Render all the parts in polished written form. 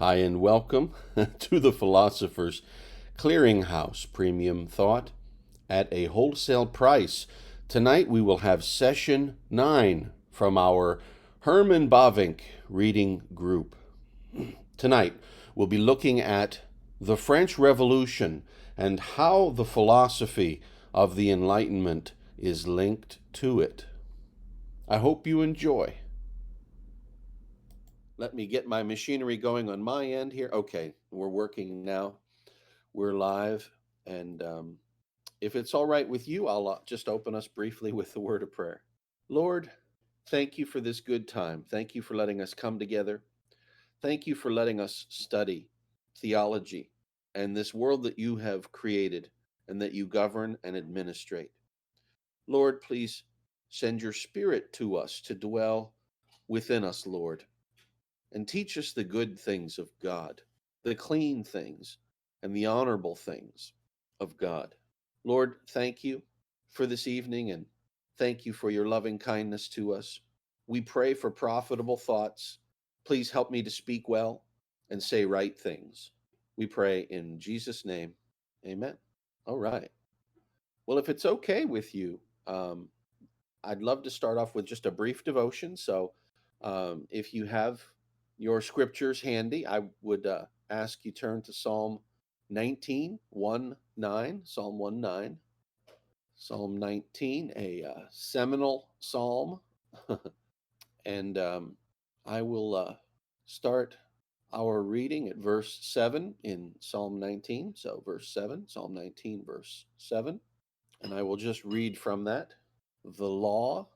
Hi, and welcome to the Philosopher's Clearinghouse Premium Thought at a wholesale price. Tonight we will have session 9 from our Herman Bavinck reading group. Tonight we'll be looking at the French Revolution and how the philosophy of the Enlightenment is linked to it. I hope you enjoy. Let me get my machinery going on my end here. Okay, we're working now. We're live. And if it's all right with you, I'll just open us briefly with the word of prayer. Lord, thank you for this good time. Thank you for letting us come together. Thank you for letting us study theology and this world that you have created and that you govern and administrate. Lord, please send your spirit to us to dwell within us, Lord, and teach us the good things of God, the clean things, and the honorable things of God. Lord, thank you for this evening, and thank you for your loving kindness to us. We pray for profitable thoughts. Please help me to speak well and say right things. We pray in Jesus' name. Amen. All right. Well, if it's okay with you, I'd love to start off with just a brief devotion. So if you have your scriptures handy, I would ask you turn to Psalm 19, 1-9, Psalm 1-9, Psalm 19, a seminal psalm. And I will start our reading at verse 7 in Psalm 19. So verse 7, Psalm 19, verse 7. And I will just read from that. The law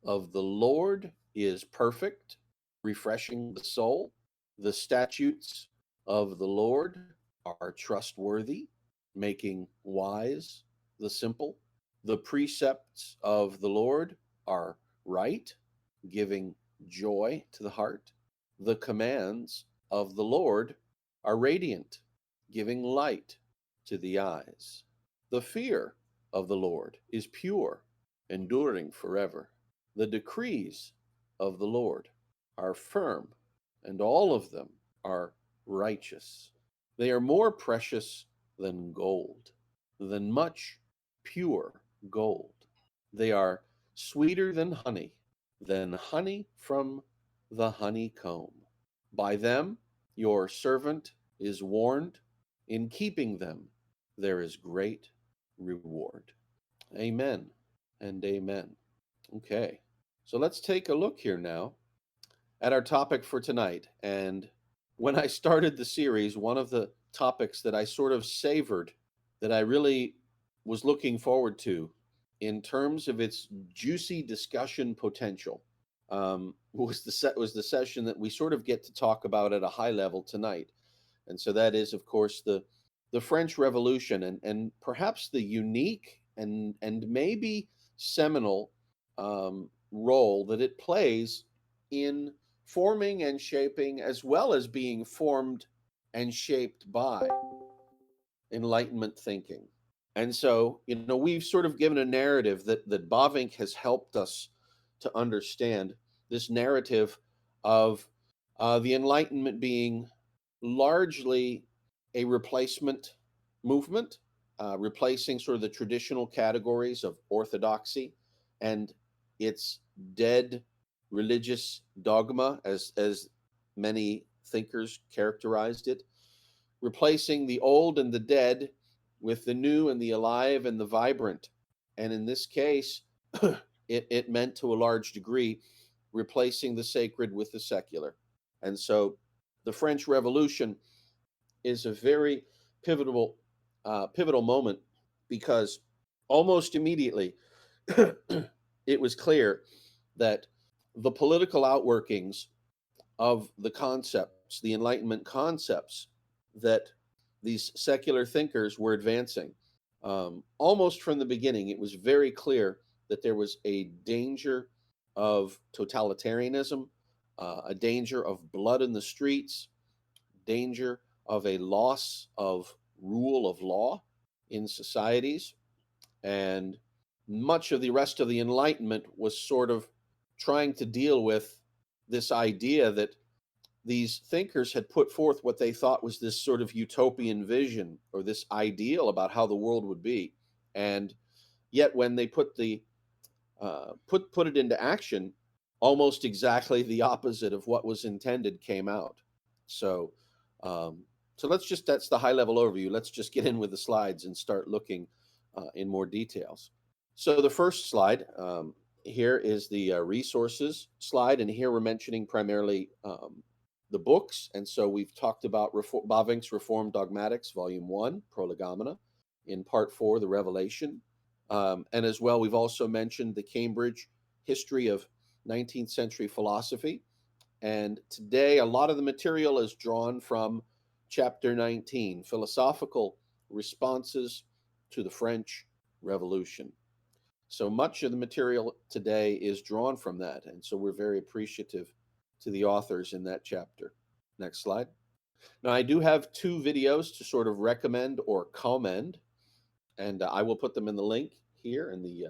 of the Lord is perfect, refreshing the soul. The statutes of the Lord are trustworthy, making wise the simple. The precepts of the Lord are right, giving joy to the heart. The commands of the Lord are radiant, giving light to the eyes. The fear of the Lord is pure, enduring forever. The decrees of the Lord are firm, and all of them are righteous. They are more precious than gold, than much pure gold. They are sweeter than honey from the honeycomb. By them your servant is warned. In keeping them there is great reward. Amen and amen. Okay, so let's take a look here now at our topic for tonight. And when I started the series, one of the topics that I sort of savored, that I really was looking forward to in terms of its juicy discussion potential, was the session that we sort of get to talk about at a high level tonight. And so that is, of course, the French Revolution and perhaps the unique and maybe seminal role that it plays in forming and shaping, as well as being formed and shaped by Enlightenment thinking. And so, we've sort of given a narrative that Bavinck has helped us to understand, this narrative of the Enlightenment being largely a replacement movement, replacing sort of the traditional categories of orthodoxy and its dead religious dogma, as many thinkers characterized it, replacing the old and the dead with the new and the alive and the vibrant. And in this case, it meant to a large degree replacing the sacred with the secular. And so the French Revolution is a very pivotal moment, because almost immediately it was clear that the political outworkings of the concepts, the Enlightenment concepts that these secular thinkers were advancing, almost from the beginning, it was very clear that there was a danger of totalitarianism, a danger of blood in the streets, danger of a loss of rule of law in societies. And much of the rest of the Enlightenment was sort of trying to deal with this idea that these thinkers had put forth what they thought was this sort of utopian vision or this ideal about how the world would be. And yet when they put put it into action, almost exactly the opposite of what was intended came out. So um, so that's the high level overview. Let's just get in with the slides and start looking in more details. So the first slide here is the resources slide, and here we're mentioning primarily the books. And so we've talked about Bavinck's Reformed Dogmatics, Volume 1, Prolegomena, in Part 4, the Revelation. And as well, we've also mentioned the Cambridge History of 19th Century Philosophy. And today, a lot of the material is drawn from Chapter 19, Philosophical Responses to the French Revolution. So much of the material today is drawn from that. And so we're very appreciative to the authors in that chapter. Next slide. Now, I do have 2 videos to sort of recommend or commend, and I will put them in the link here in the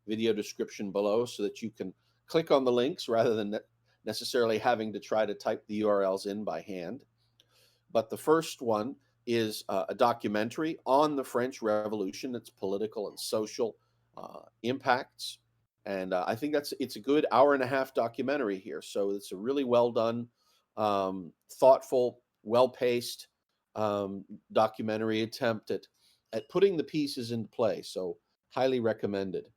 video description below so that you can click on the links rather than necessarily having to try to type the URLs in by hand. But the first one is a documentary on the French Revolution, its political and social impacts. And I think it's a good 1.5-hour documentary here. So it's a really well done, thoughtful, well-paced documentary attempt at putting the pieces into play. So highly recommended.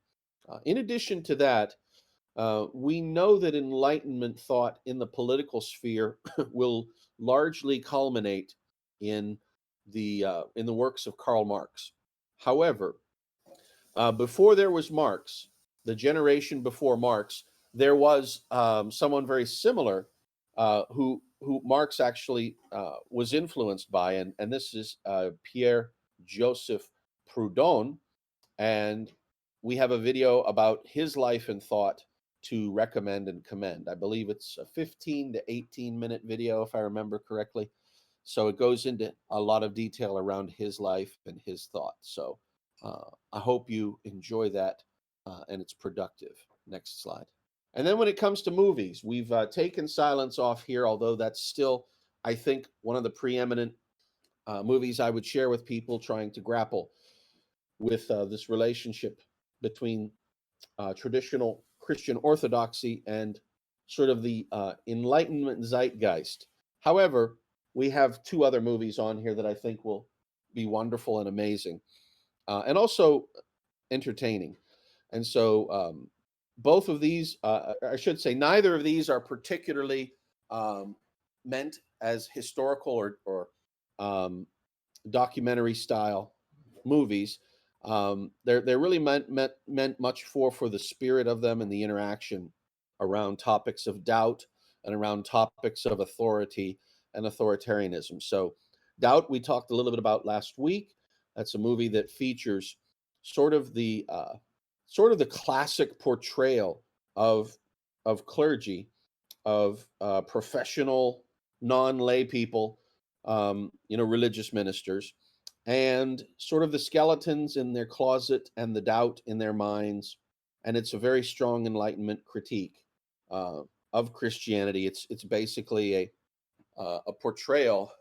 In addition to that, we know that Enlightenment thought in the political sphere will largely culminate in the works of Karl Marx. However, before there was Marx, the generation before Marx, there was someone very similar who Marx actually was influenced by, and this is Pierre-Joseph Proudhon, and we have a video about his life and thought to recommend and commend. I believe it's a 15 to 18-minute video, if I remember correctly. So it goes into a lot of detail around his life and his thoughts. So I hope you enjoy that and it's productive. Next slide. And then when it comes to movies, we've taken Silence off here, although that's still, I think, one of the preeminent movies I would share with people trying to grapple with this relationship between traditional Christian orthodoxy and sort of the Enlightenment zeitgeist. However, we have 2 other movies on here that I think will be wonderful and amazing, and also entertaining. And so both of these, I should say, neither of these are particularly meant as historical or documentary style movies. They're really meant much for the spirit of them and the interaction around topics of doubt and around topics of authority and authoritarianism. So Doubt we talked a little bit about last week. That's a movie that features sort of the classic portrayal of clergy, of professional non-lay people, religious ministers, and sort of the skeletons in their closet and the doubt in their minds. And it's a very strong Enlightenment critique of Christianity. It's basically a portrayal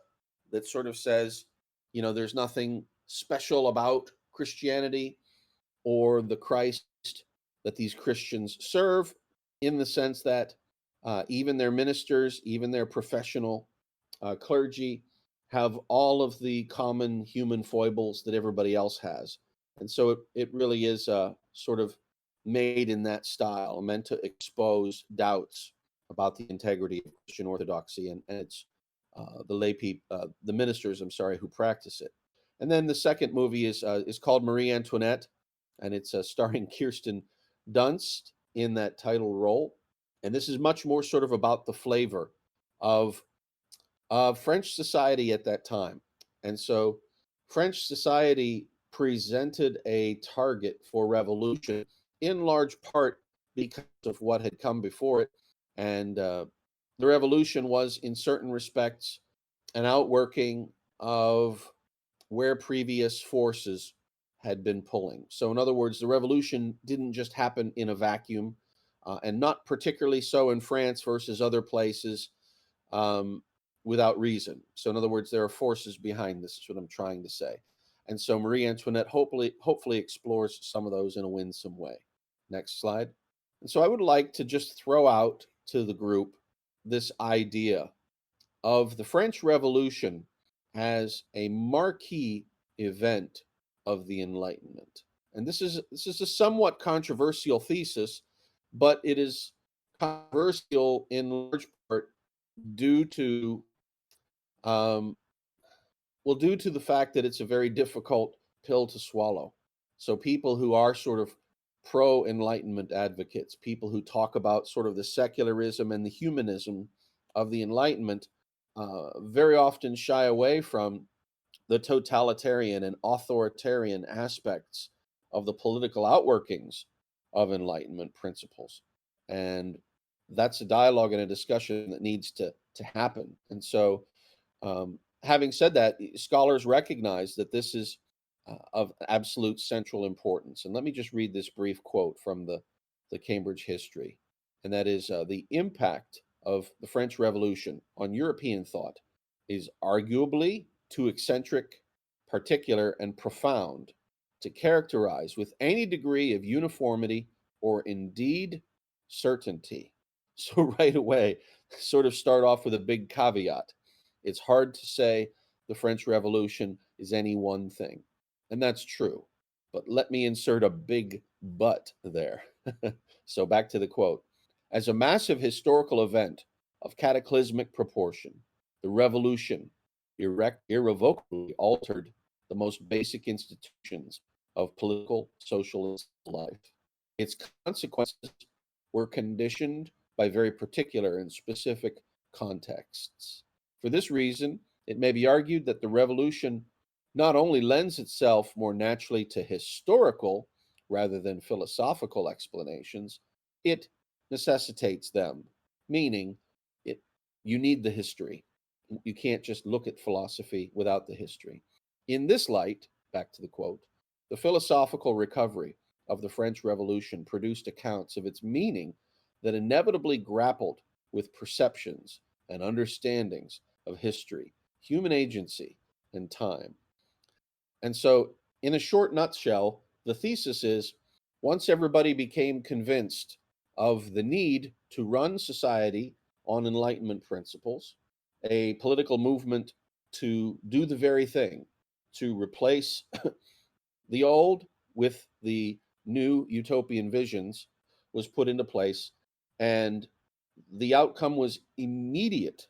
that sort of says, there's nothing special about Christianity or the Christ that these Christians serve, in the sense that even their ministers, even their professional clergy, have all of the common human foibles that everybody else has. And so it really is sort of made in that style, meant to expose doubts about the integrity of Christian orthodoxy and its the lay people, the ministers, who practice it. And then the second movie is called Marie Antoinette, and it's starring Kirsten Dunst in that title role. And this is much more sort of about the flavor of French society at that time. And so French society presented a target for revolution in large part because of what had come before it. And the revolution was, in certain respects, an outworking of where previous forces had been pulling. So, in other words, the revolution didn't just happen in a vacuum, and not particularly so in France versus other places. without reason. So, in other words, there are forces behind this, is what I'm trying to say. And so Marie Antoinette hopefully explores some of those in a winsome way. Next slide. And so I would like to just throw out to the group this idea of the French Revolution as a marquee event of the Enlightenment. And this is a somewhat controversial thesis, but it is controversial in large part due to um, due to the fact that it's a very difficult pill to swallow. So people who are sort of pro Enlightenment advocates, people who talk about sort of the secularism and the humanism of the Enlightenment, very often shy away from the totalitarian and authoritarian aspects of the political outworkings of Enlightenment principles. And that's a dialogue and a discussion that needs to happen. And so, having said that, scholars recognize that this is of absolute central importance. And let me just read this brief quote from the Cambridge History. And that is the impact of the French Revolution on European thought is arguably too eccentric, particular, and profound to characterize with any degree of uniformity or indeed certainty. So, right away, sort of start off with a big caveat. It's hard to say the French Revolution is any one thing. And that's true. But let me insert a big but there. So back to the quote. As a massive historical event of cataclysmic proportion, the revolution irrevocably altered the most basic institutions of political, social, and civil life. Its consequences were conditioned by very particular and specific contexts. For this reason, it may be argued that the revolution not only lends itself more naturally to historical rather than philosophical explanations, it necessitates them, meaning it you need the history. You can't just look at philosophy without the history. In this light, back to the quote, the philosophical recovery of the French Revolution produced accounts of its meaning that inevitably grappled with perceptions and understandings of history, human agency, and time. And so, in a short nutshell, the thesis is once everybody became convinced of the need to run society on Enlightenment principles, a political movement to do the very thing, to replace the old with the new utopian visions, was put into place. And the outcome was immediate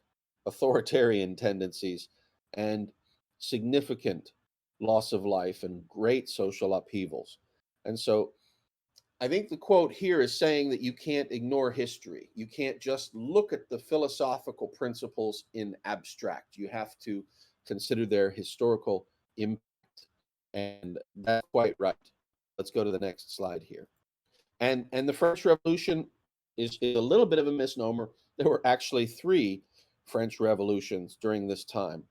authoritarian tendencies and significant loss of life and great social upheavals. And so I think the quote here is saying that you can't ignore history. You can't just look at the philosophical principles in abstract. You have to consider their historical impact. And that's quite right. Let's go to the next slide here. And the French Revolution is a little bit of a misnomer. There were actually three French revolutions during this time.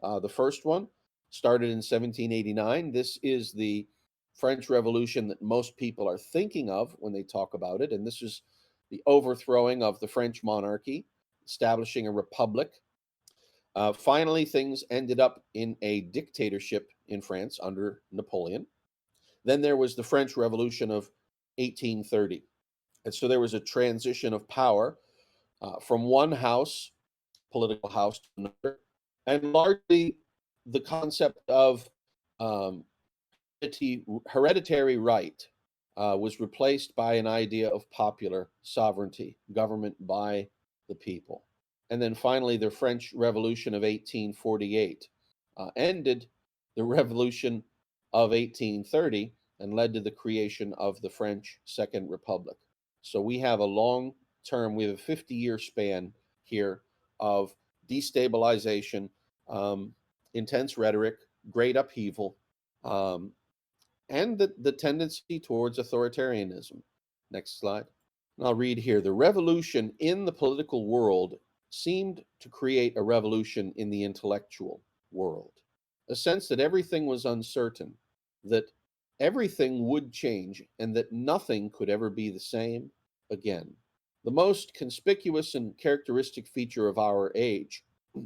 The first one started in 1789. This is the French Revolution that most people are thinking of when they talk about it. And this is the overthrowing of the French monarchy, establishing a republic. Finally, things ended up in a dictatorship in France under Napoleon. Then there was the French Revolution of 1830. And so there was a transition of power from one house, political house, to another. And largely the concept of um, hereditary right was replaced by an idea of popular sovereignty, government by the people. And then finally, the French Revolution of 1848 ended the Revolution of 1830 and led to the creation of the French Second Republic. So we have a long term, we have a 50-year span here of destabilization, intense rhetoric, great upheaval, and the tendency towards authoritarianism. Next slide. And I'll read here. The revolution in the political world seemed to create a revolution in the intellectual world, a sense that everything was uncertain, that everything would change, and that nothing could ever be the same again. The most conspicuous and characteristic feature of our age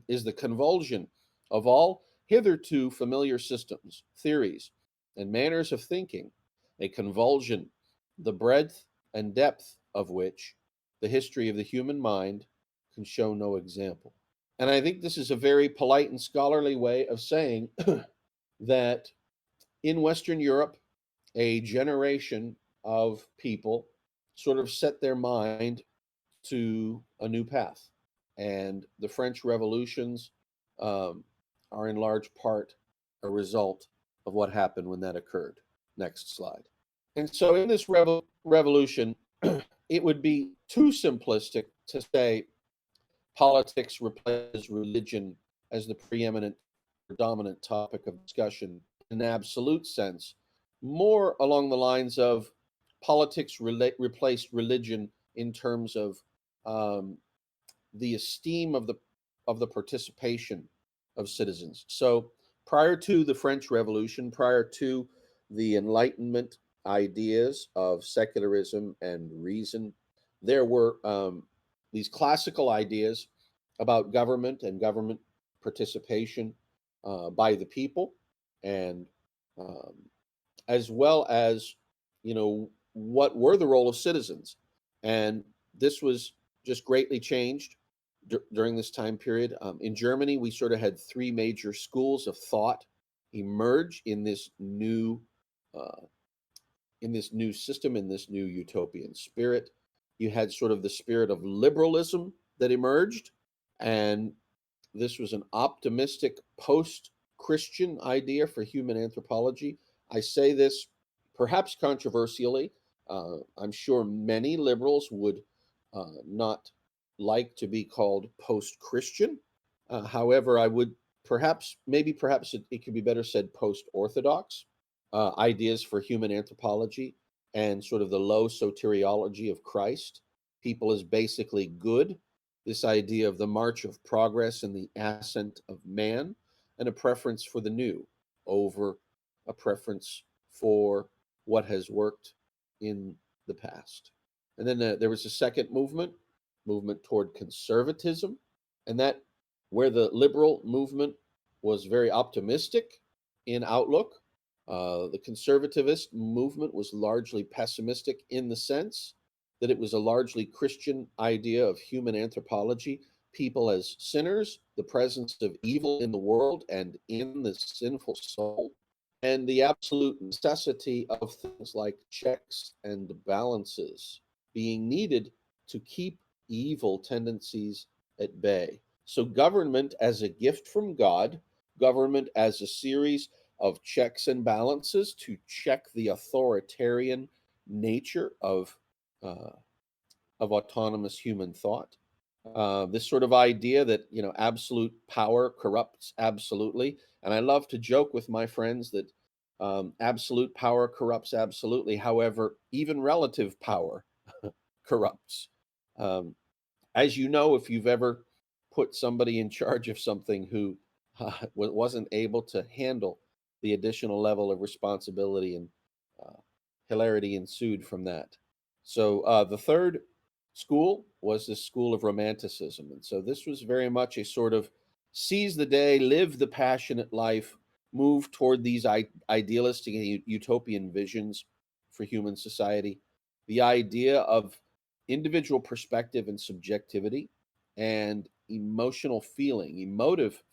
is the convulsion of all hitherto familiar systems, theories, and manners of thinking, a convulsion, the breadth and depth of which the history of the human mind can show no example. And I think this is a very polite and scholarly way of saying that in Western Europe, a generation of people sort of set their mind to a new path. And the French revolutions um, are in large part a result of what happened when that occurred. Next slide. And so in this revolution, it would be too simplistic to say politics replaces religion as the preeminent or dominant topic of discussion in an absolute sense, more along the lines of politics replaced religion in terms of um, the esteem of the participation of citizens. So prior to the French Revolution, prior to the Enlightenment ideas of secularism and reason, there were these classical ideas about government and government participation by the people, and um, as well as, you know, what were the role of citizens. And this was just greatly changed during this time period. In Germany, we sort of had three major schools of thought emerge uh, in this new system, in this new utopian spirit. You had sort of the spirit of liberalism that emerged, and this was an optimistic post-Christian idea for human anthropology. I say this perhaps controversially. I'm sure many liberals would not like to be called post-Christian. However, I would perhaps it could be better said post-Orthodox ideas for human anthropology and sort of the low soteriology of Christ. People is basically good. This idea of the march of progress and the ascent of man, and a preference for the new over a preference for what has worked in the past. And then there was a second movement toward conservatism, and that where the liberal movement was very optimistic in outlook, the conservativist movement was largely pessimistic in the sense that it was a largely Christian idea of human anthropology, people as sinners, the presence of evil in the world and in the sinful soul, and the absolute necessity of things like checks and balances being needed to keep evil tendencies at bay. So, government as a gift from God, government as a series of checks and balances to check the authoritarian nature uh, of autonomous human thought. This sort of idea that, you know, absolute power corrupts absolutely, and I love to joke with my friends that absolute power corrupts absolutely. However, even relative power corrupts. Um, as you know, if you've ever put somebody in charge of something who wasn't able to handle the additional level of responsibility, and uh, hilarity ensued from that. So the third school was the school of Romanticism. And so this was very much a sort of seize the day, live the passionate life, move toward these idealistic and utopian visions for human society. The idea of individual perspective and subjectivity and emotive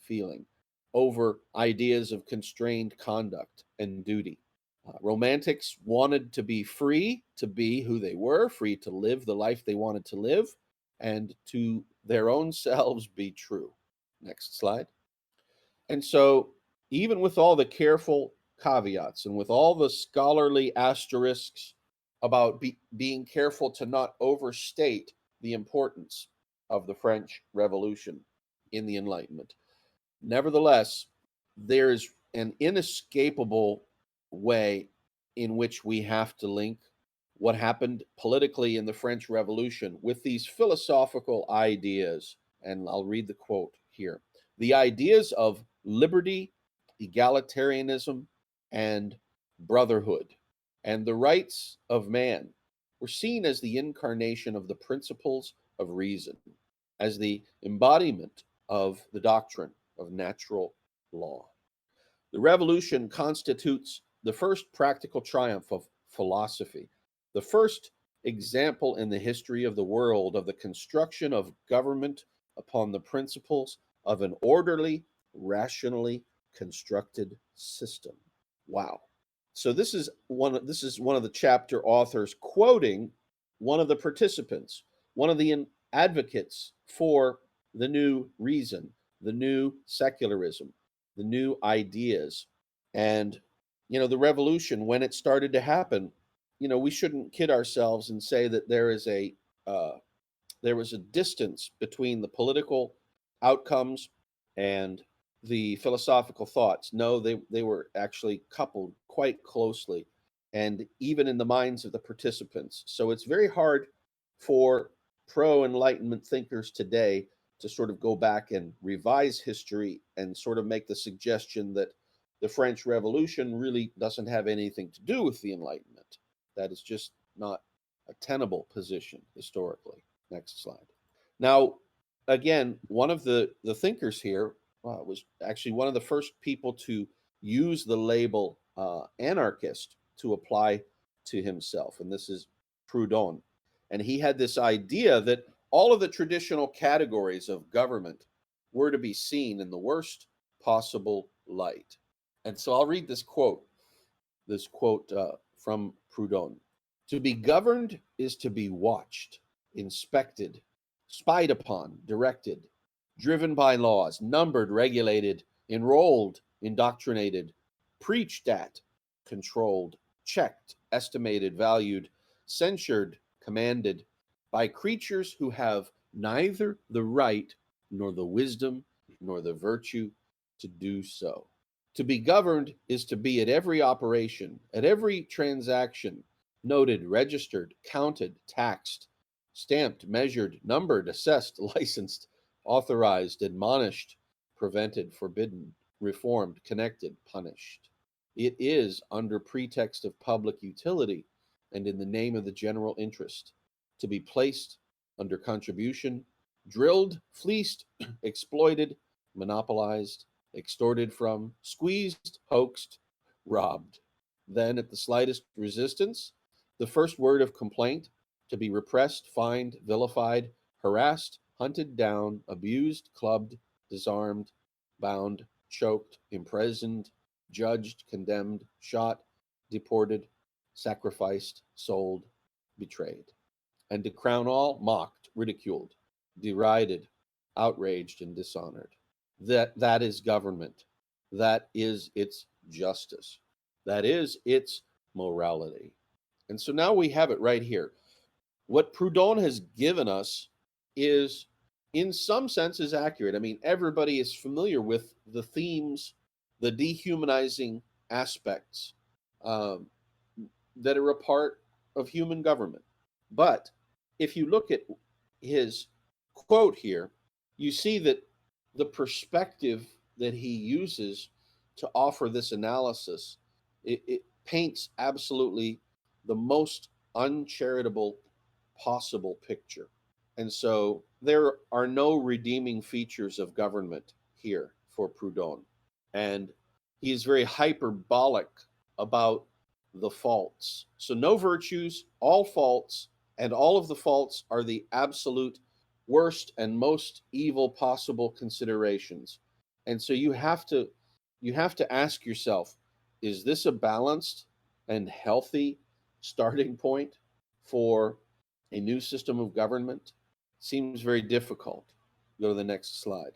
feeling over ideas of constrained conduct and duty. Romantics wanted to be free to be who they were, free to live the life they wanted to live, and to their own selves be true. Next slide. And so, even with all the careful caveats and with all the scholarly asterisks about being careful to not overstate the importance of the French Revolution in the Enlightenment, nevertheless, there is an inescapable way in which we have to link what happened politically in the French Revolution with these philosophical ideas. And I'll read the quote here: the ideas of liberty, egalitarianism, and brotherhood, and the rights of man, were seen as the incarnation of the principles of reason, as the embodiment of the doctrine of natural law. The revolution constitutes the first practical triumph of philosophy, the first example in the history of the world of the construction of government upon the principles of an orderly, rationally constructed system. Wow. So this is one of the chapter authors quoting one of the participants, one of the advocates for the new reason, the new secularism, the new ideas. And the revolution, when it started to happen, we shouldn't kid ourselves and say that there was a distance between the political outcomes and the philosophical thoughts. No, they were actually coupled quite closely, and even in the minds of the participants. So it's very hard for pro-Enlightenment thinkers today to sort of go back and revise history and sort of make the suggestion that the French Revolution really doesn't have anything to do with the Enlightenment. That is just not a tenable position historically. Next slide. Now, again, one of the thinkers here was actually one of the first people to use the label anarchist to apply to himself, and this is Proudhon. And he had this idea that all of the traditional categories of government were to be seen in the worst possible light. And so I'll read this quote from Proudhon. To be governed is to be watched, inspected, spied upon, directed, driven by laws, numbered, regulated, enrolled, indoctrinated, preached at, controlled, checked, estimated, valued, censured, commanded by creatures who have neither the right nor the wisdom nor the virtue to do so. To be governed is to be at every operation, at every transaction, noted, registered, counted, taxed, stamped, measured, numbered, assessed, licensed, authorized, admonished, prevented, forbidden, reformed, connected, punished. It is under pretext of public utility and in the name of the general interest to be placed under contribution, drilled, fleeced, exploited, monopolized, extorted from, squeezed, hoaxed, robbed. Then, at the slightest resistance, the first word of complaint, to be repressed, fined, vilified, harassed, hunted down, abused, clubbed, disarmed, bound, choked, imprisoned, judged, condemned, shot, deported, sacrificed, sold, betrayed. And to crown all, mocked, ridiculed, derided, outraged, and dishonored. That is government. That is its justice. That is its morality. And so now we have it right here. What Proudhon has given us is, in some sense, is accurate. I mean, everybody is familiar with the themes, the dehumanizing aspects that are a part of human government. But if you look at his quote here, you see that the perspective that he uses to offer this analysis, it paints absolutely the most uncharitable possible picture. And so there are no redeeming features of government here for Proudhon. And he is very hyperbolic about the faults. So no virtues, all faults, and all of the faults are the absolute worst and most evil possible considerations. And so you have to ask yourself, is this a balanced and healthy starting point for a new system of government? Seems very difficult. Go to the next slide.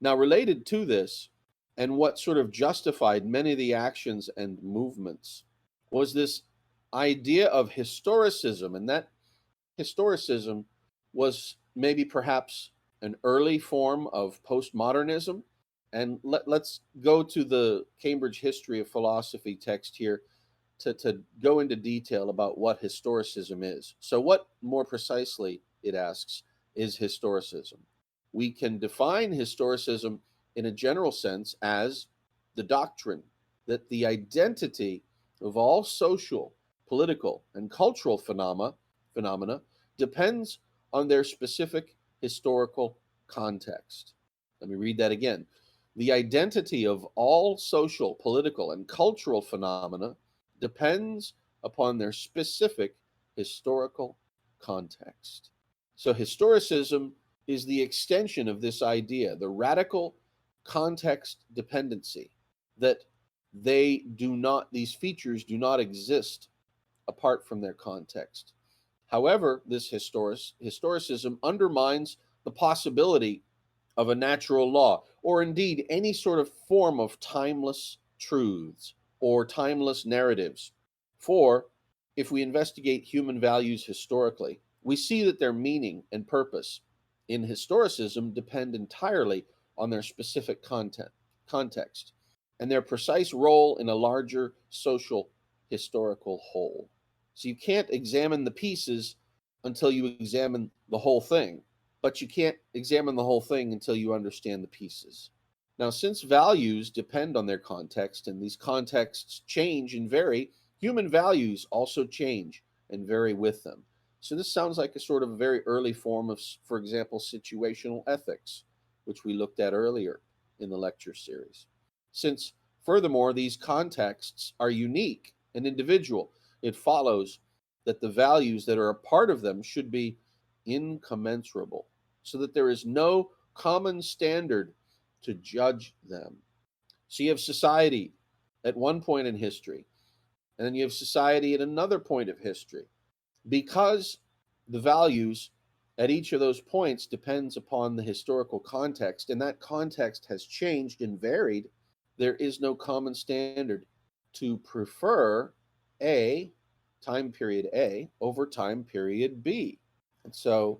Now, related to this, and what sort of justified many of the actions and movements, was this idea of historicism. And that historicism was maybe perhaps an early form of postmodernism. And let's go to the Cambridge History of Philosophy text here to go into detail about what historicism is. So what, more precisely, it asks, is historicism? We can define historicism in a general sense as the doctrine that the identity of all social, political, and cultural phenomena phenomena depends on their specific historical context. Let me read that again. The identity of all social, political, and cultural phenomena depends upon their specific historical context. So, historicism is the extension of this idea, the radical context dependency, that these features do not exist apart from their context. However, this historicism undermines the possibility of a natural law, or indeed any sort of form of timeless truths or timeless narratives. For if we investigate human values historically, we see that their meaning and purpose in historicism depend entirely on their specific context, and their precise role in a larger social historical whole. So you can't examine the pieces until you examine the whole thing, but you can't examine the whole thing until you understand the pieces. Now, since values depend on their context and these contexts change and vary, human values also change and vary with them. So this sounds like a sort of a very early form of, for example, situational ethics, which we looked at earlier in the lecture series. Since, furthermore, these contexts are unique and individual, it follows that the values that are a part of them should be incommensurable, so that there is no common standard to judge them. So you have society at one point in history, and then you have society at another point of history. Because the values at each of those points depends upon the historical context, and that context has changed and varied, there is no common standard to prefer A, time period A, over time period B. And so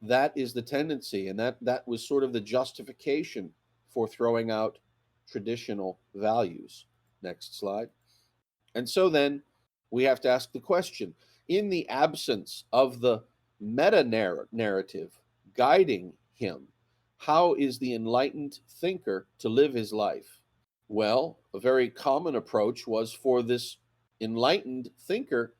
that is the tendency, and that was sort of the justification for throwing out traditional values. Next slide. And so then we have to ask the question, in the absence of the meta narrative guiding him, how is the enlightened thinker to live his life? Well, a very common approach was for this enlightened thinker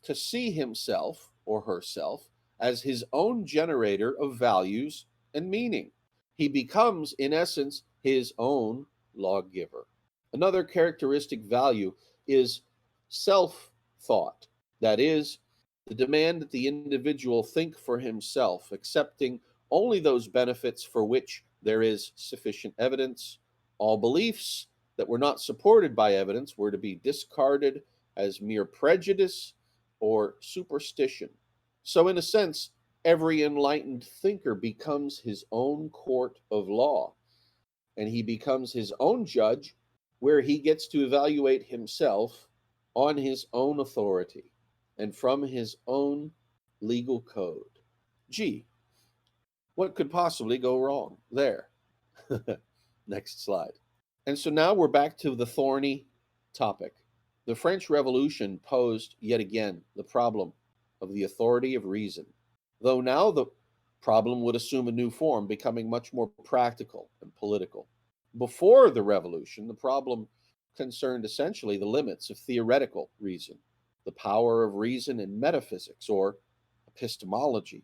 to see himself or herself as his own generator of values and meaning. He becomes, in essence, his own lawgiver. Another characteristic value is self thought, that is, the demand that the individual think for himself, accepting only those benefits for which there is sufficient evidence. All beliefs that were not supported by evidence were to be discarded as mere prejudice or superstition. So, in a sense, every enlightened thinker becomes his own court of law, and he becomes his own judge, where he gets to evaluate himself on his own authority and from his own legal code. Gee, what could possibly go wrong there? Next slide. And so now we're back to the thorny topic. The French Revolution posed yet again the problem of the authority of reason, though now the problem would assume a new form, becoming much more practical and political. Before the revolution, the problem concerned essentially the limits of theoretical reason, the power of reason in metaphysics or epistemology.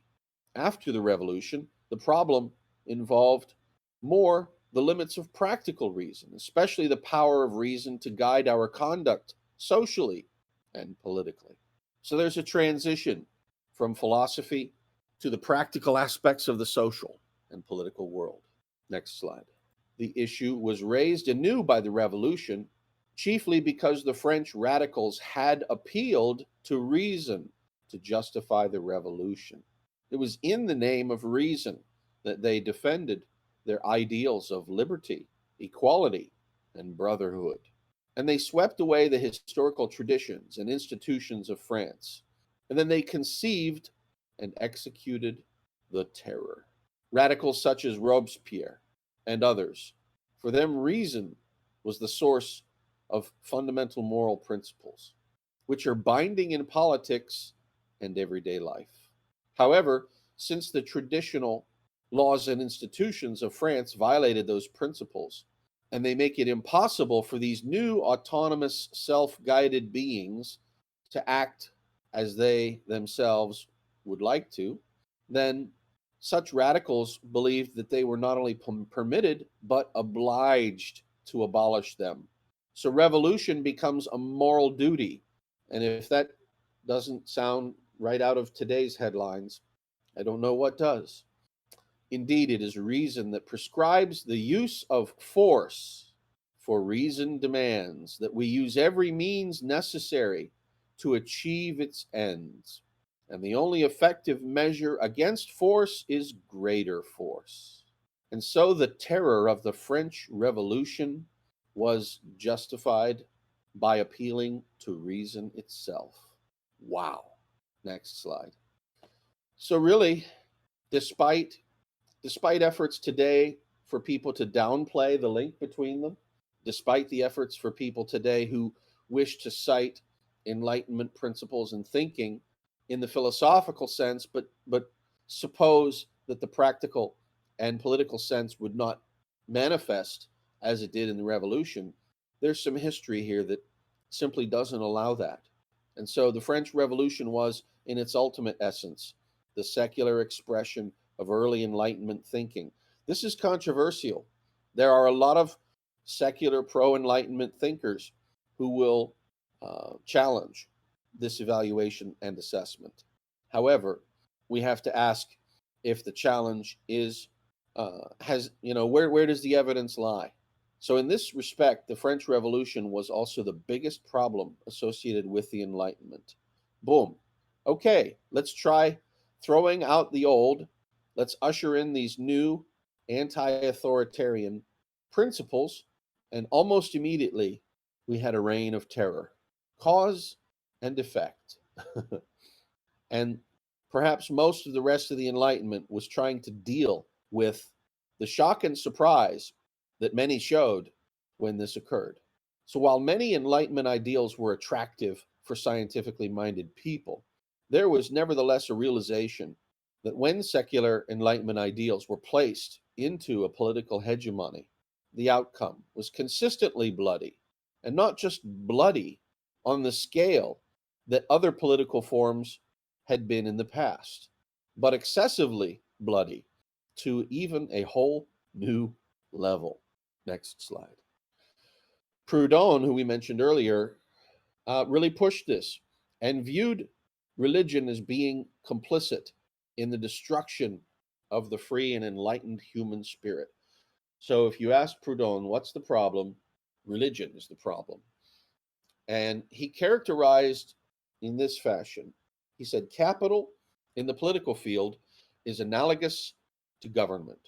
After the revolution, the problem involved more the limits of practical reason, especially the power of reason to guide our conduct socially and politically. So there's a transition from philosophy to the practical aspects of the social and political world. Next slide. The issue was raised anew by the revolution, chiefly because the French radicals had appealed to reason to justify the revolution. It was in the name of reason that they defended their ideals of liberty, equality, and brotherhood. And they swept away the historical traditions and institutions of France. And then they conceived and executed the terror. Radicals such as Robespierre and others, for them, reason was the source of fundamental moral principles, which are binding in politics and everyday life. However, since the traditional laws and institutions of France violated those principles, and they make it impossible for these new autonomous, self-guided beings to act as they themselves would like to, then such radicals believed that they were not only permitted, but obliged to abolish them. So revolution becomes a moral duty. And if that doesn't sound right out of today's headlines, I don't know what does. Indeed, it is reason that prescribes the use of force, for reason demands that we use every means necessary to achieve its ends. And the only effective measure against force is greater force. And so the terror of the French Revolution was justified by appealing to reason itself. Wow. Next slide. So really, despite efforts today for people to downplay the link between them, despite the efforts for people today who wish to cite Enlightenment principles and thinking in the philosophical sense, but suppose that the practical and political sense would not manifest as it did in the revolution, there's some history here that simply doesn't allow that. And so the French Revolution was, in its ultimate essence, the secular expression of early Enlightenment thinking. This is controversial. There are a lot of secular pro-Enlightenment thinkers who will challenge this evaluation and assessment. However, we have to ask if the challenge is where does the evidence lie? So in this respect, the French Revolution was also the biggest problem associated with the Enlightenment. Boom. Okay, let's try throwing out the old. Let's usher in these new anti-authoritarian principles, and almost immediately we had a reign of terror. Cause and effect. And perhaps most of the rest of the Enlightenment was trying to deal with the shock and surprise that many showed when this occurred. So while many Enlightenment ideals were attractive for scientifically minded people, there was nevertheless a realization that when secular Enlightenment ideals were placed into a political hegemony, the outcome was consistently bloody, and not just bloody on the scale that other political forms had been in the past, but excessively bloody to even a whole new level. Next slide. Proudhon, who we mentioned earlier, really pushed this and viewed religion as being complicit in the destruction of the free and enlightened human spirit. So if you ask Proudhon, what's the problem? Religion is the problem. And he characterized in this fashion. He said, capital in the political field is analogous to government.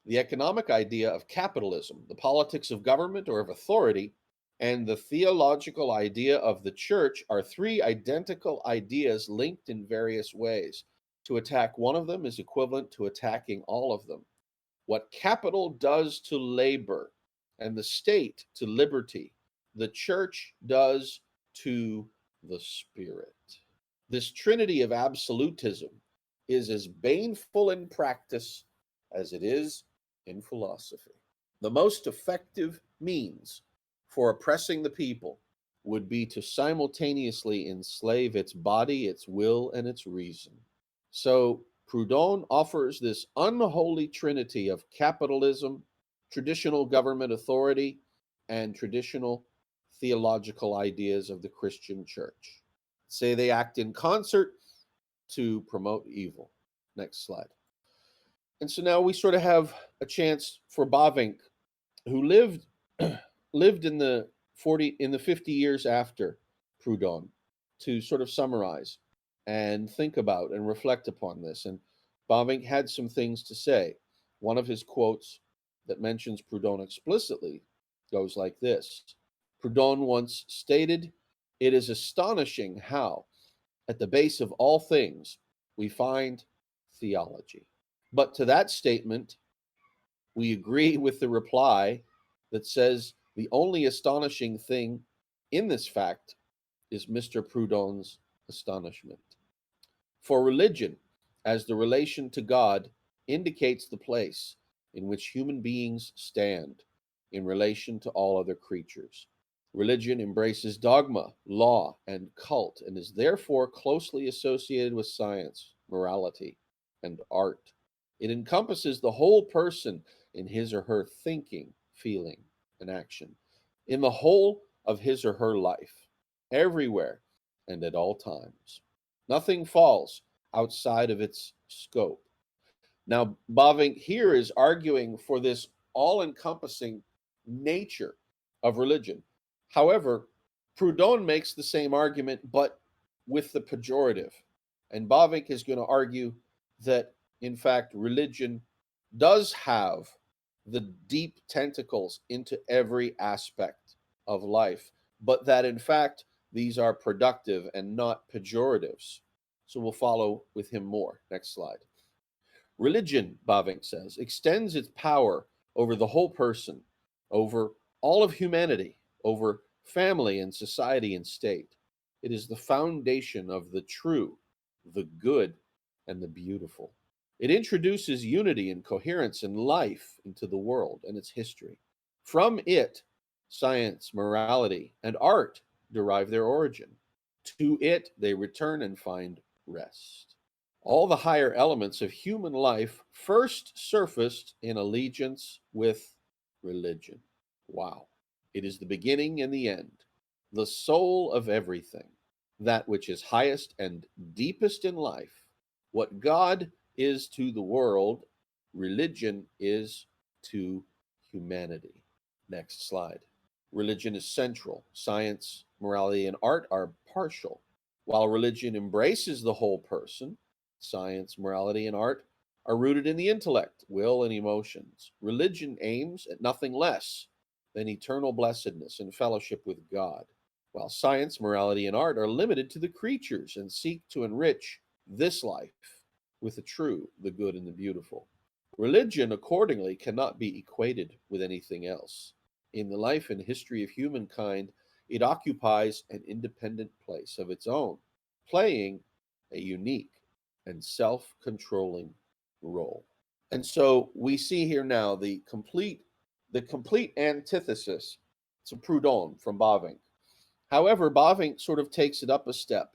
The economic idea of capitalism, the politics of government or of authority, and the theological idea of the church are three identical ideas linked in various ways. To attack one of them is equivalent to attacking all of them. What capital does to labor and the state to liberty, the church does to the spirit. This trinity of absolutism is as baneful in practice as it is in philosophy. The most effective means for oppressing the people would be to simultaneously enslave its body, its will, and its reason. So Proudhon offers this unholy trinity of capitalism, traditional government authority, and traditional theological ideas of the Christian church. Say they act in concert to promote evil. Next slide. And so now we sort of have a chance for Bavinck, who lived in the 50 years after Proudhon, to sort of summarize and think about and reflect upon this. And Bavinck had some things to say. One of his quotes that mentions Proudhon explicitly goes like this. Proudhon once stated, "It is astonishing how, at the base of all things, we find theology." But to that statement, we agree with the reply that says the only astonishing thing in this fact is Mr. Proudhon's astonishment. For religion, as the relation to God, indicates the place in which human beings stand in relation to all other creatures. Religion embraces dogma, law, and cult, and is therefore closely associated with science, morality, and art. It encompasses the whole person in his or her thinking, feeling, and action, in the whole of his or her life, everywhere and at all times. Nothing falls outside of its scope. Now, Bavinck here is arguing for this all encompassing nature of religion. However, Proudhon makes the same argument, but with the pejorative. And Bavinck is going to argue that, in fact, religion does have the deep tentacles into every aspect of life, but that, in fact, these are productive and not pejoratives. So we'll follow with him more. Next slide. Religion, Bavinck says, extends its power over the whole person, over all of humanity, over family and society and state. It is the foundation of the true, the good, and the beautiful. It introduces unity and coherence and life into the world and its history. From it, science, morality, and art derive their origin. To it, they return and find rest. All the higher elements of human life first surfaced in allegiance with religion. Wow. It is the beginning and the end, the soul of everything, that which is highest and deepest in life. What God is to the world, religion is to humanity. Next slide. Religion is central. Science, morality, and art are partial. While religion embraces the whole person, science, morality, and art are rooted in the intellect, will, and emotions. Religion aims at nothing less than eternal blessedness and fellowship with God, while science, morality, and art are limited to the creatures and seek to enrich this life with the true, the good, and the beautiful. Religion, accordingly, cannot be equated with anything else. In the life and history of humankind, it occupies an independent place of its own, playing a unique and self-controlling role. And so we see here now the complete antithesis to Proudhon from Bavinck. However, Bavinck sort of takes it up a step,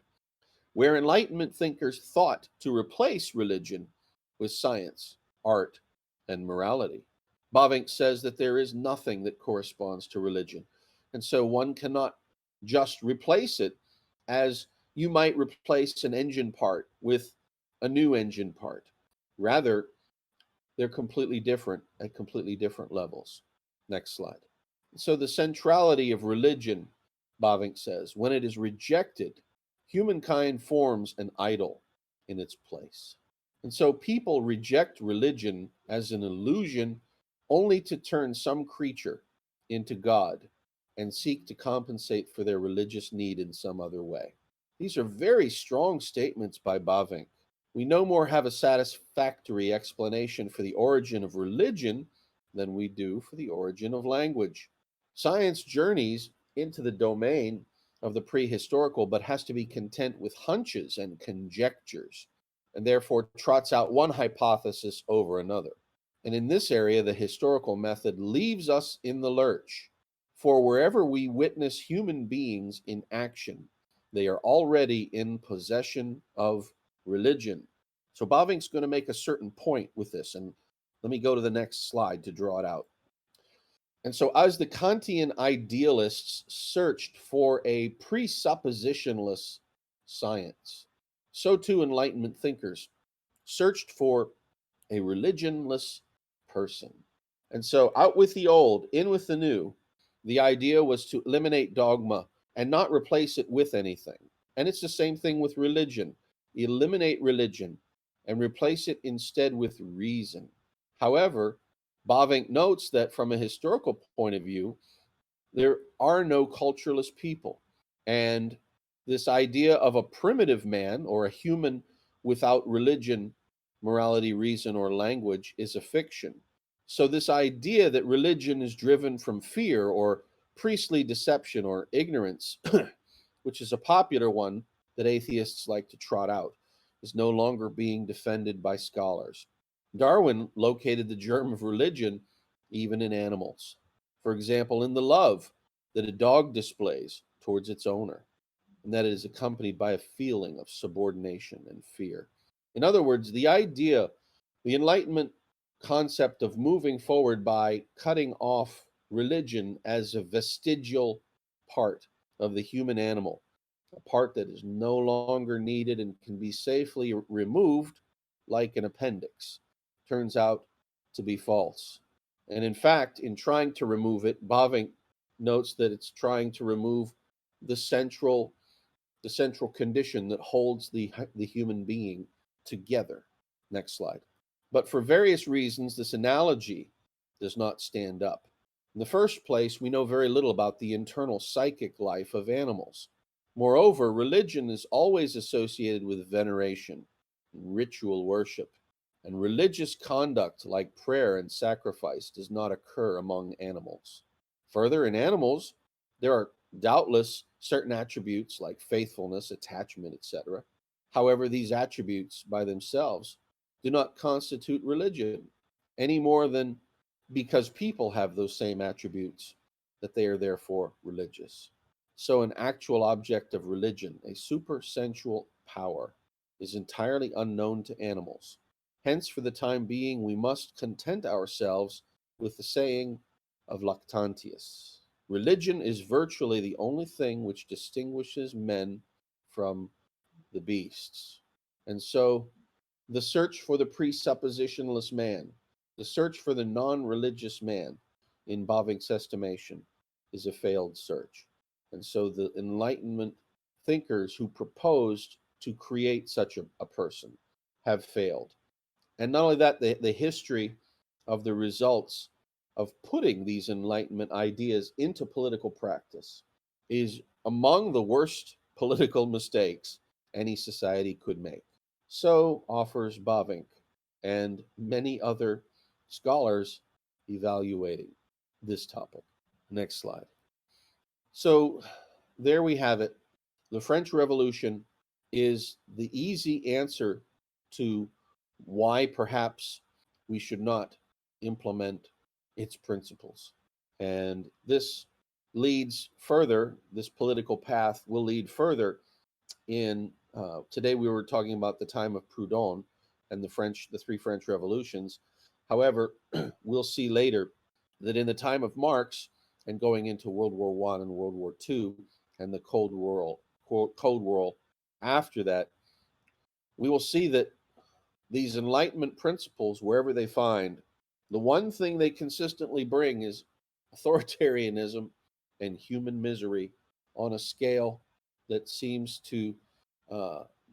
where Enlightenment thinkers thought to replace religion with science, art, and morality. Bavinck says that there is nothing that corresponds to religion, and so one cannot just replace it as you might replace an engine part with a new engine part. Rather, they're completely different at completely different levels. Next slide. So the centrality of religion, Bavinck says, when it is rejected, humankind forms an idol in its place. And so people reject religion as an illusion only to turn some creature into God and seek to compensate for their religious need in some other way. These are very strong statements by Bavinck. We no more have a satisfactory explanation for the origin of religion than we do for the origin of language. Science journeys into the domain of the prehistorical, but has to be content with hunches and conjectures, and therefore trots out one hypothesis over another. And in this area, the historical method leaves us in the lurch, for wherever we witness human beings in action, they are already in possession of religion. So Bavinck's going to make a certain point with this, and let me go to the next slide to draw it out. And so as the Kantian idealists searched for a presuppositionless science, so too Enlightenment thinkers searched for a religionless person. And so out with the old, in with the new. The idea was to eliminate dogma and not replace it with anything. And it's the same thing with religion. Eliminate religion and replace it instead with reason. However, Bavinck notes that from a historical point of view, there are no culturalist people. And this idea of a primitive man or a human without religion, morality, reason, or language is a fiction. So this idea that religion is driven from fear or priestly deception or ignorance, which is a popular one that atheists like to trot out, is no longer being defended by scholars. Darwin located the germ of religion even in animals. For example, in the love that a dog displays towards its owner, and that it is accompanied by a feeling of subordination and fear. In other words, the Enlightenment concept of moving forward by cutting off religion as a vestigial part of the human animal, a part that is no longer needed and can be safely removed like an appendix, turns out to be false. And in fact, in trying to remove it, Bavinck notes that it's trying to remove the central the central condition that holds the human being together. Next slide. But for various reasons, this analogy does not stand up. In the first place, we know very little about the internal psychic life of animals. Moreover, religion is always associated with veneration, ritual worship, and religious conduct like prayer and sacrifice does not occur among animals. Further, in animals, there are doubtless certain attributes like faithfulness, attachment, etc. However, these attributes by themselves do not constitute religion any more than because people have those same attributes that they are therefore religious. So, an actual object of religion, a supersensual power, is entirely unknown to animals. Hence, for the time being, we must content ourselves with the saying of Lactantius: religion is virtually the only thing which distinguishes men from the beasts. And so, the search for the presuppositionless man, the search for the non religious man, in Bavinck's estimation, is a failed search. And so, the Enlightenment thinkers who proposed to create such a person have failed. And not only that, the history of the results of putting these Enlightenment ideas into political practice is among the worst political mistakes any society could make. So offers Bavinck and many other scholars evaluating this topic. Next slide. So there we have it. The French Revolution is the easy answer to why perhaps we should not implement its principles. And this leads further, this political path will lead further in, today we were talking about the time of Proudhon and the three French revolutions. However, we'll see later that in the time of Marx and going into World War I and World War II and the Cold War after that, we will see that these Enlightenment principles, wherever they find, the one thing they consistently bring is authoritarianism and human misery on a scale that seems to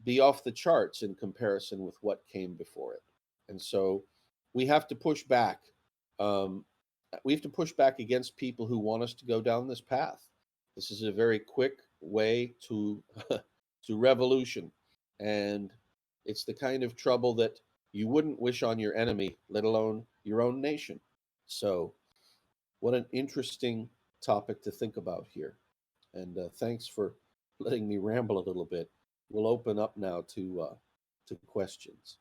be off the charts in comparison with what came before it. And so we have to push back. We have to push back against people who want us to go down this path. This is a very quick way to to revolution, and it's the kind of trouble that you wouldn't wish on your enemy, let alone your own nation. So, what an interesting topic to think about here. And thanks for letting me ramble a little bit. We'll open up now to questions.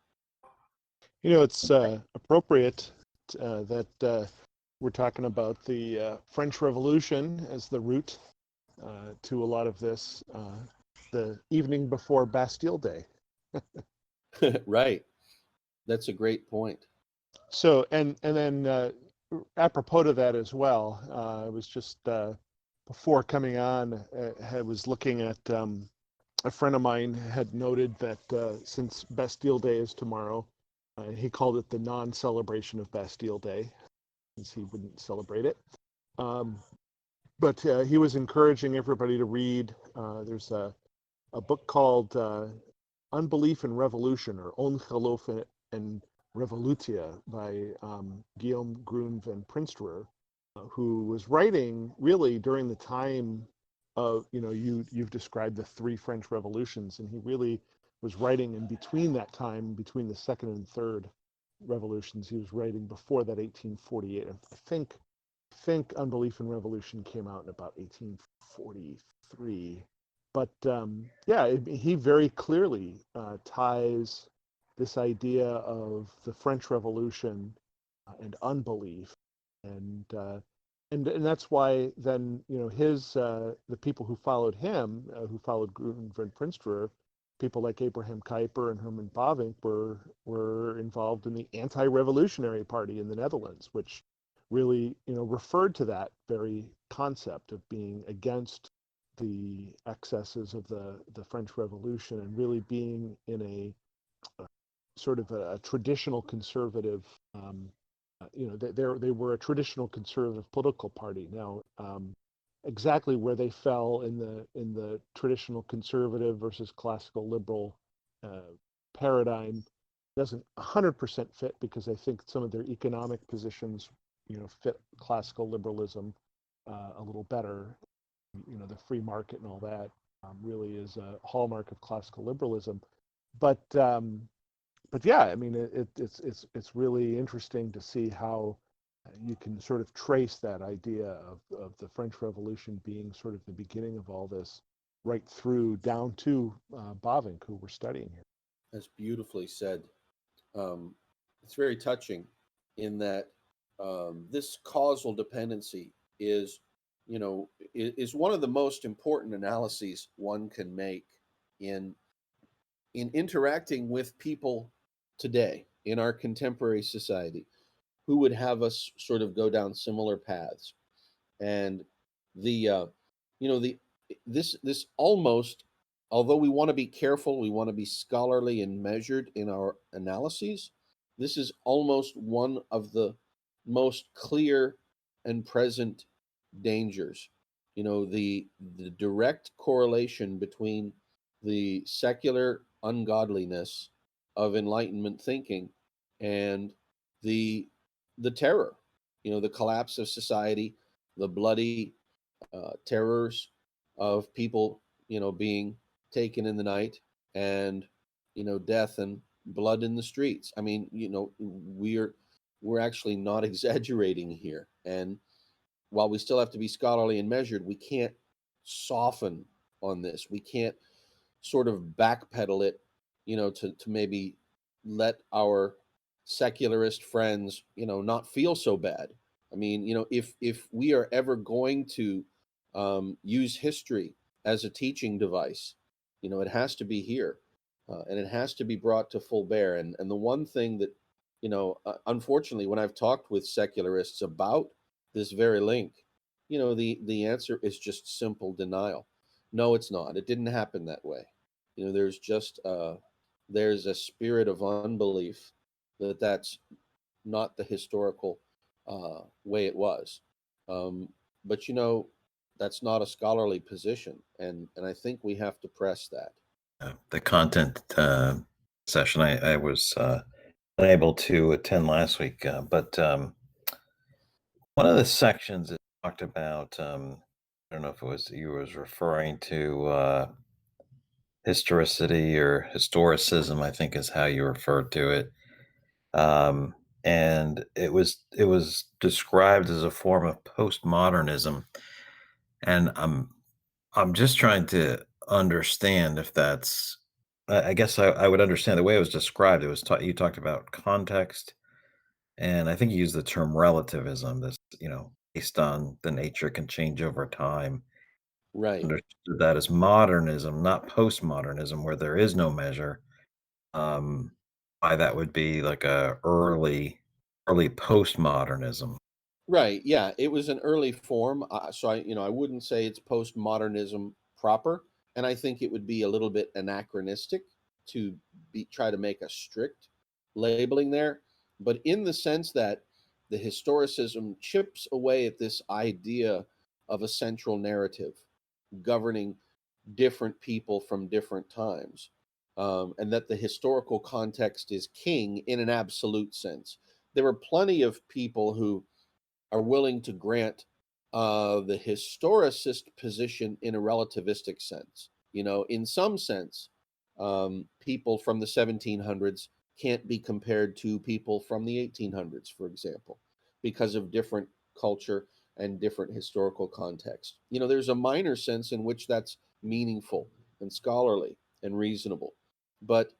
It's appropriate that we're talking about the French Revolution as the root to a lot of this, the evening before Bastille Day. Right. That's a great point. So, and then apropos to that as well, I was just before coming on, I was looking at a friend of mine had noted that since Bastille Day is tomorrow, he called it the non-celebration of Bastille Day, since he wouldn't celebrate it. But he was encouraging everybody to read. There's a book called Unbelief and Revolution, or Ongeloof and Revolutia, by Guillaume Groen van Prinsterer, who was writing really during the time of, you've described the three French revolutions, and he really was writing in between that time, between the second and third revolutions. He was writing before that, 1848. I think Unbelief and Revolution came out in about 1843. But he very clearly ties this idea of the French Revolution and unbelief, and and that's why then his the people who followed him, who followed Grun von Prinsterer, people like Abraham Kuyper and Herman Bavinck were involved in the anti-revolutionary party in the Netherlands, which really referred to that very concept of being against the excesses of the French Revolution and really being in a sort of a traditional conservative. They were a traditional conservative political party. Now, exactly where they fell in the traditional conservative versus classical liberal paradigm doesn't 100% fit, because I think some of their economic positions fit classical liberalism a little better. The free market and all that really is a hallmark of classical liberalism. But yeah, I mean, it's really interesting to see how you can sort of trace that idea of the French Revolution being sort of the beginning of all this, right through down to Bavinck, who we're studying here. That's beautifully said. It's very touching in that this causal dependency is, is one of the most important analyses one can make in interacting with people today in our contemporary society who would have us sort of go down similar paths. And the the this almost, although we want to be careful, we want to be scholarly and measured in our analyses, this is almost one of the most clear and present dangers. The direct correlation between the secular ungodliness of enlightenment thinking and the terror, the collapse of society, the bloody terrors of people, being taken in the night, and death and blood in the streets. I mean, we're actually not exaggerating here. And while we still have to be scholarly and measured, we can't soften on this. We can't sort of backpedal it, to maybe let our secularist friends, not feel so bad. I mean, if we are ever going to use history as a teaching device, it has to be here, and it has to be brought to full bear. And the one thing that, unfortunately, when I've talked with secularists about this very link, the answer is just simple denial. No, it's not. It didn't happen that way. There's just there's a spirit of unbelief that that's not the historical way it was. But that's not a scholarly position, and I think we have to press that. The content session I was unable to attend last week, but one of the sections it talked about. I don't know if it was you was referring to historicity or historicism, I think is how you referred to it. Um, and it was described as a form of postmodernism, and I'm just trying to understand if that's. I guess I would understand the way it was described. It was you talked about context, and I think you used the term relativism. This, based on the nature can change over time. Right. Understood that as modernism, not postmodernism, where there is no measure. Um, why that would be like a early postmodernism. Right. Yeah, it was an early form. So I wouldn't say it's postmodernism proper, and I think it would be a little bit anachronistic to try to make a strict labeling there. But in the sense that the historicism chips away at this idea of a central narrative governing different people from different times, and that the historical context is king in an absolute sense. There were plenty of people who are willing to grant the historicist position in a relativistic sense. In some sense, people from the 1700s can't be compared to people from the 1800s, for example, because of different culture and different historical context. There's a minor sense in which that's meaningful and scholarly and reasonable. But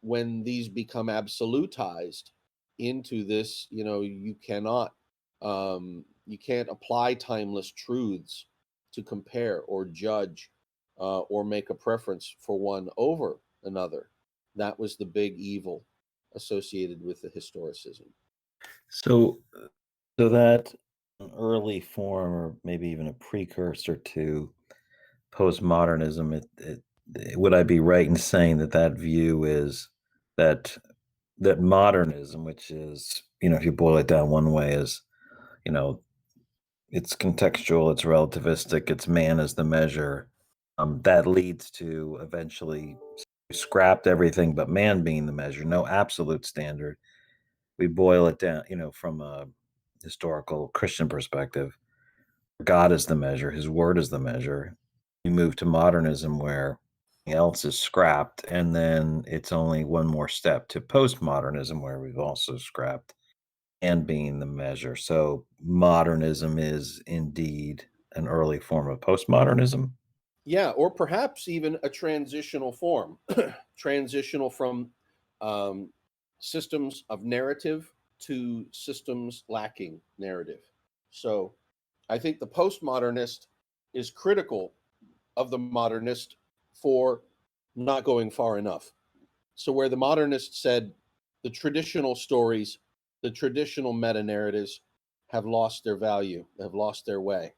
when these become absolutized into this, you cannot You can't apply timeless truths to compare or judge or make a preference for one over another. That was the big evil associated with the historicism. So, so that an early form, or maybe even a precursor to postmodernism, would I be right in saying that that view is that that modernism, which is, if you boil it down one way, is, you know, it's contextual, it's relativistic, it's man as the measure. That leads to eventually scrapped everything but man being the measure, no absolute standard. We boil it down, from a historical Christian perspective. God is the measure, his word is the measure. We move to modernism where everything else is scrapped, and then it's only one more step to postmodernism where we've also scrapped and being the measure. So modernism is indeed an early form of postmodernism. Yeah, or perhaps even a transitional form, transitional from um, systems of narrative to systems lacking narrative. So I think the postmodernist is critical of the modernist for not going far enough. So where the modernist said the traditional stories, the traditional meta narratives have lost their value, have lost their way.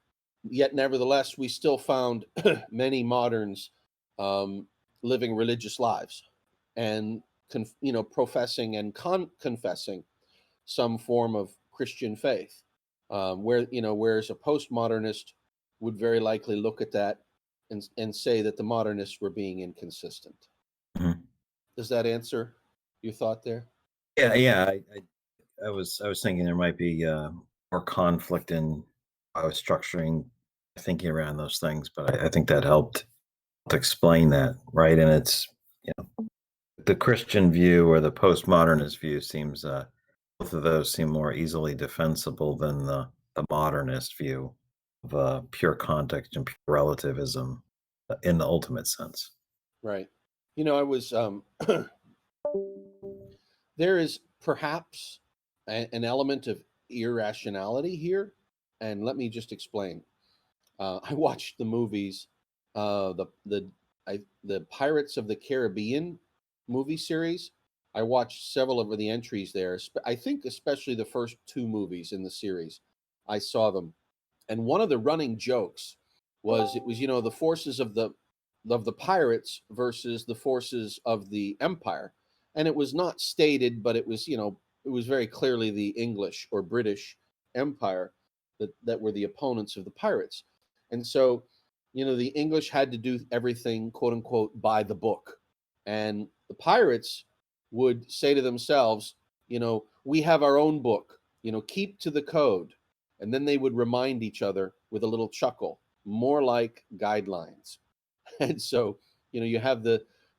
Yet, nevertheless, we still found many moderns um, living religious lives and professing and confessing some form of Christian faith. Whereas a postmodernist would very likely look at that and say that the modernists were being inconsistent. Mhm. Does that answer your thought there? Yeah, yeah. I was thinking there might be more conflict in I was structuring thinking around those things, but I think that helped to explain that, right? And it's the Christian view or the postmodernist view seems both of those seem more easily defensible than the modernist view of pure context and pure relativism in the ultimate sense. Right. I was there is perhaps an element of irrationality here, and let me just explain. I watched the movies, the Pirates of the Caribbean movie series. I watched several of the entries there. I think especially the first two movies in the series. I saw them, and one of the running jokes was it was the forces of the pirates versus the forces of the empire, and it was not stated, but it was very clearly the English or British empire that were the opponents of the pirates. And so the English had to do everything quote unquote by the book, and the pirates would say to themselves, we have our own book, keep to the code. And then they would remind each other with a little chuckle, more like guidelines. And so you have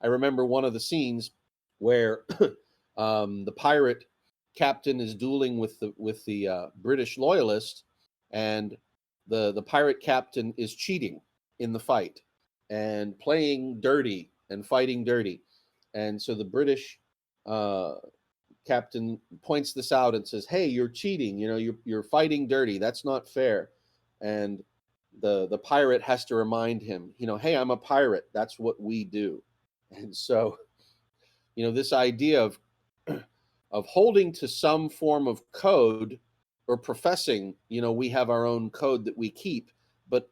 I remember one of the scenes where the pirate captain is dueling with the British loyalist, and the pirate captain is cheating in the fight and playing dirty and fighting dirty. And so the British uh, captain points this out and says, "Hey, you're cheating. You're fighting dirty. That's not fair." And the pirate has to remind him, "Hey, I'm a pirate. That's what we do." And so, this idea of holding to some form of code or professing, we have our own code that we keep, but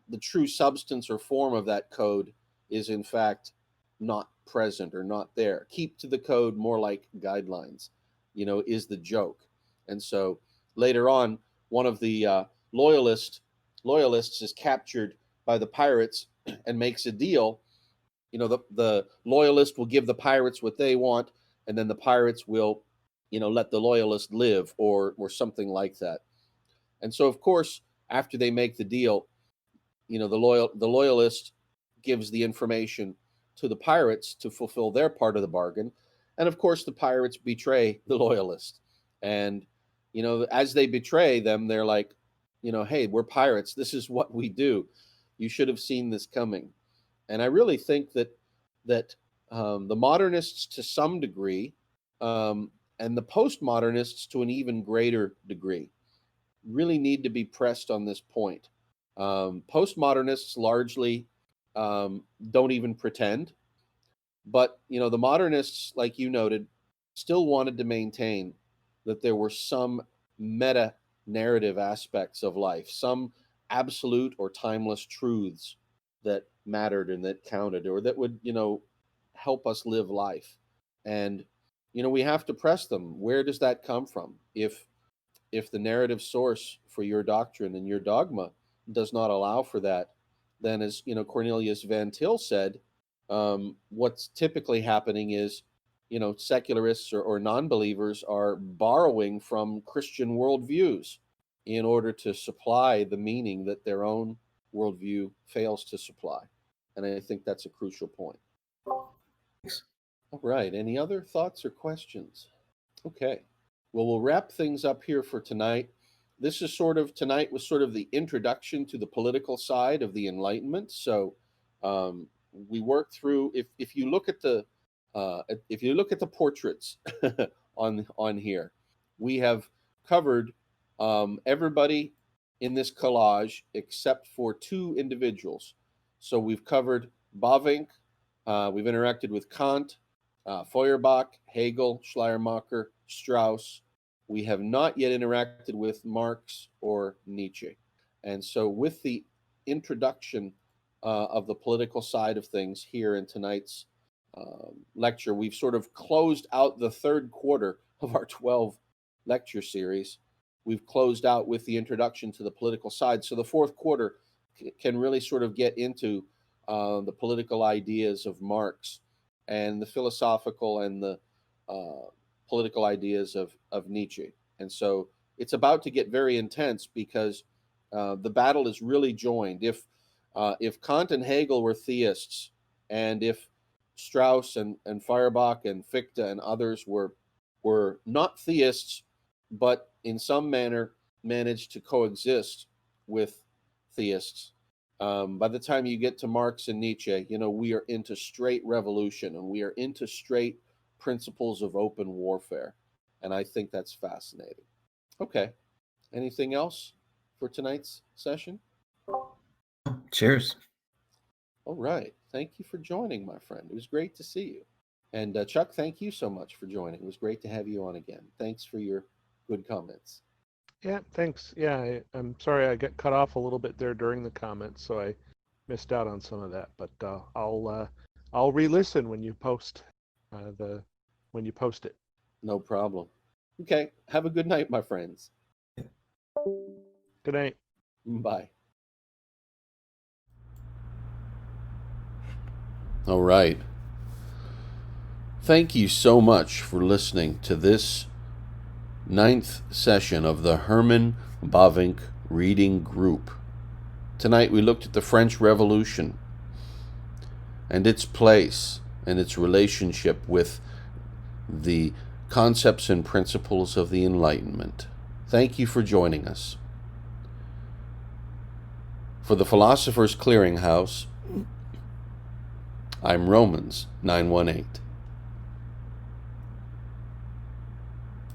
the true substance or form of that code is in fact not present or not there. Keep to the code, more like guidelines, is the joke. And so later on, one of the loyalists is captured by the pirates and makes a deal. The loyalist will give the pirates what they want, and then the pirates will let the loyalist live, or something like that. And so of course, after they make the deal, the loyalist gives the information to the pirates to fulfill their part of the bargain, and of course the pirates betray the loyalist. And as they betray them, they're like, "Hey, we're pirates, this is what we do, you should have seen this coming." And I really think that the modernists to some degree, and the postmodernists to an even greater degree, really need to be pressed on this point. Postmodernists largely don't even pretend, but the modernists, like you noted, still wanted to maintain that there were some meta narrative aspects of life, some absolute or timeless truths that mattered and that counted, or that would help us live life. And we have to press them. Where does that come from? If the narrative source for your doctrine and your dogma does not allow for that, then, as Cornelius Van Til said, what's typically happening is secularists or non-believers are borrowing from Christian worldviews in order to supply the meaning that their own worldview fails to supply. And I think that's a crucial point. Thanks. All right. Any other thoughts or questions? Okay. Well, we'll wrap things up here for tonight. This is tonight was sort of the introduction to the political side of the Enlightenment. So we worked through, if you look at the portraits on here, we have covered everybody in this collage except for two individuals. So we've covered Bavinck, we've interacted with Kant, Feuerbach, Hegel, Schleiermacher, Strauss. We have not yet interacted with Marx or Nietzsche. And so with the introduction of the political side of things here in tonight's lecture, we've sort of closed out the third quarter of our 12 lecture series. We've closed out with the introduction to the political side. So the fourth quarter can really sort of get into the political ideas of Marx and the philosophical and the political ideas of Nietzsche. And so it's about to get very intense because the battle is really joined. If Kant and Hegel were theists, and if Strauss and Feuerbach and Fichte and others were not theists, but in some manner managed to coexist with theists, by the time you get to Marx and Nietzsche, we are into straight revolution, and we are into straight principles of open warfare. And I think that's fascinating. Okay. Anything else for tonight's session? Cheers. All right. Thank you for joining, my friend. It was great to see you. And Chuck, thank you so much for joining. It was great to have you on again. Thanks for your good comments. Yeah, thanks. Yeah, I'm sorry I got cut off a little bit there during the comments, so I missed out on some of that. But I'll re-listen when you post it. No problem. Okay. Have a good night, my friends. Good night. Bye. All right. Thank you so much for listening to this 9th session of the Herman Bavinck Reading Group. Tonight we looked at the French Revolution and its place and its relationship with the concepts and principles of the Enlightenment. Thank you for joining us. For the Philosopher's Clearinghouse, I'm Romans 918.